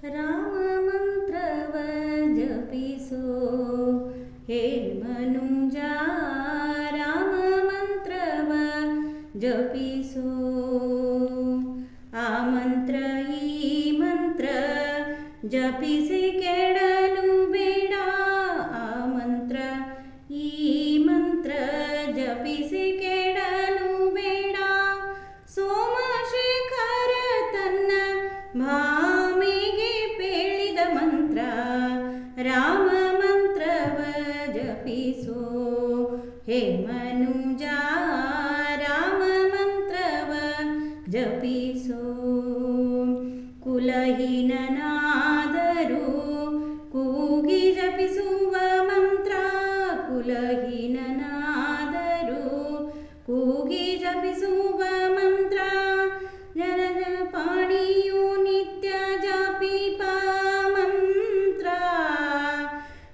ರಾಮ ಮಂತ್ರವ ಜಪಿಸೋ ಹೇ ಮನುಜ, ರಾಮ ಮಂತ್ರವ ಜಪಿಸೋ. ಆ ಮಂತ್ರ ಈ ಮಂತ್ರ ಜಪಿಸಿ ಕೆಡಲು ಬೇಡ, ಆ ಮಂತ್ರ ಈ ಮಂತ್ರ ಜಪಿಸಿ ಕೆಡಲು ಬೇಡ. ಸೋಮಶೇಖರ ತನ್ನ ಭಾಮಿಗೆ ಪೇಳಿದ ಮಂತ್ರ, ರಾಮ ಮಂತ್ರವ ಜಪಿಸೋ ಹೇ ಮನುಜ, ರಾಮ ಮಂತ್ರವ ಜಪಿಸೋ. ಕುಲಹೀನನಾದರೂ ಕೂಗಿ ಜಪಿಸುವ ಮಂತ್ರ, ಕುಲಹೀನನಾದರೂ ಕೂಗಿ ಜಪಿಸುವ ಮಂತ್ರ. ಜನಜ ಪಾಣಿಯು ನಿತ್ಯ ಜಪಿಪ ಮಂತ್ರ,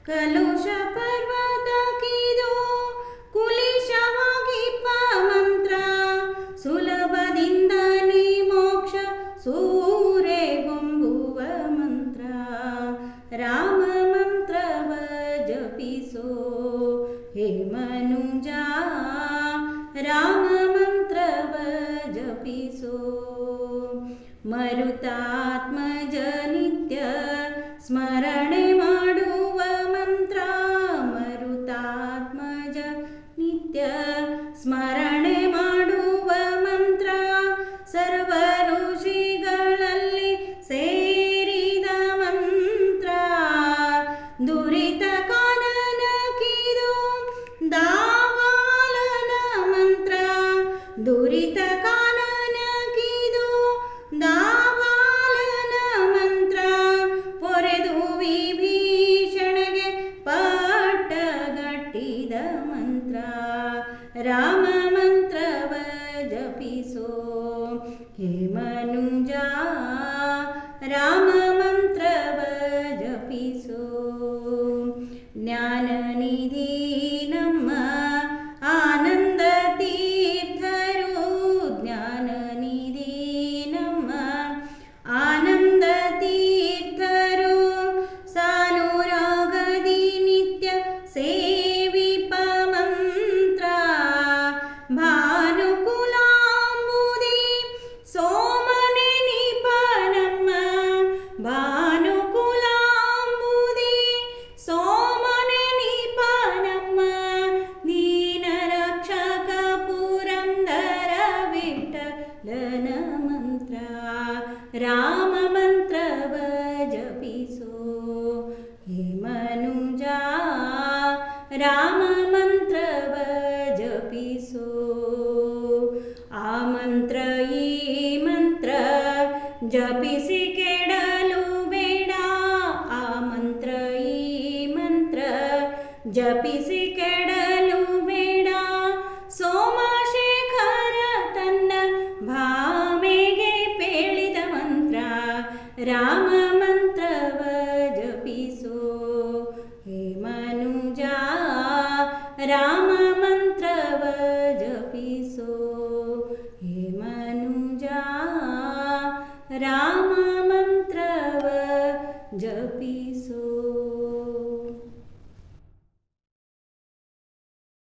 ಕಲುಷ ಪರ್ವತ ಕಿದು ಕುಲಿಶವಾಗಿಪ ಮಂತ್ರ. ಸುಲಭದಿಂದ ನೀ ಮೋಕ್ಷ ಸೂರೆಗೊಂಬುವ ಮಂತ್ರ, ರಾಮ ಮಂತ್ರವ ಜಪಿಸೋ ಹೇ ಮನುಜ, ರಾಮ ಮಂತ್ರವ ಜಪಿಸೋ. ಮರುತಾತ್ಮಜ ನಿತ್ಯ ಸ್ಮರಣೆ ಮಾಡುವ ಮಂತ್ರ, ಮರುತಾತ್ಮಜ ನಿತ್ಯ ಸ್ಮರಣೆ ಮಾಡುವ ಮಂತ್ರ. ಸರ್ವ ಋಷಿಗಳಲ್ಲಿ ಸೇರಿದ ಮಂತ್ರ, ದುರಿತ ಕಾನನ ಕಿದು ದಾವಾಲನ ಮಂತ್ರ, ದುರಿತ ಕಾನನ ಕಿದು ದಾವಾಲನ ಮಂತ್ರ. ಪೊರೆದು ವಿಭೀಷಣಗೆ ಪಟ್ಟಗಟ್ಟಿದ ಮಂತ್ರ, ರಾಮ ಮಂತ್ರವ ಜಪಿಸೋ ಹೇ ಮನುಜ, ರಾಮ ಮಂತ್ರವ ಜಪಿಸೋ. ಜ್ಞಾನನಿಧಿ ನಮ್ಮ ಆನಂದ ತೀರ್ಥರು, ಜ್ಞಾನನಿಧಿ ನಮ್ಮ ಆನಂದ ತೀರ್ಥರು. ಸಾನುರಾಗದಿ ನಿತ್ಯ ಸೇವಿಪ ಮಂತ್ರ, ಭಾನುಕುಲಾಂಬುದಿ ಸೋಮನೆ ನಿಪ ನಮ್ಮ, ಭಾನುಕುಲಾಂಬುದಿ ಸೋಮನೆ ನಿಪ ನಮ್ಮ. ದೀನ ರಕ್ಷಕ ಪುರಂದರ ವಿಠಲನ ಮಂತ್ರ, ರಾಮ ಮಂತ್ರವ ಜಪಿಸೋ ಹೇ ಮನುಜ, ರಾಮ ಮಂತ್ರವ ಜಪಿಸೋ. ಆ ಮಂತ್ರ ಈ ಮಂತ್ರ ಜಪಿಸಿ ಕೆಡಲು ಬೇಡ, ಆ ಮಂತ್ರ ಈ ಮಂತ್ರ ಜಪಿಸಿ ಕೆಡಲು ಬೇಡ. ಸೋಮಶೇಖರ ತನ್ನ ಭಾಮೆಗೆ ಪೇಳಿದ ಮಂತ್ರ, ರಾಮ ಮಂತ್ರವ ಜಪಿಸೋ ಹೇ ಮನುಜ, ರಾಮ ಮಂತ್ರವ ಜಪಿಸೋ ಹೇ ಮನುಜ, ರಾಮ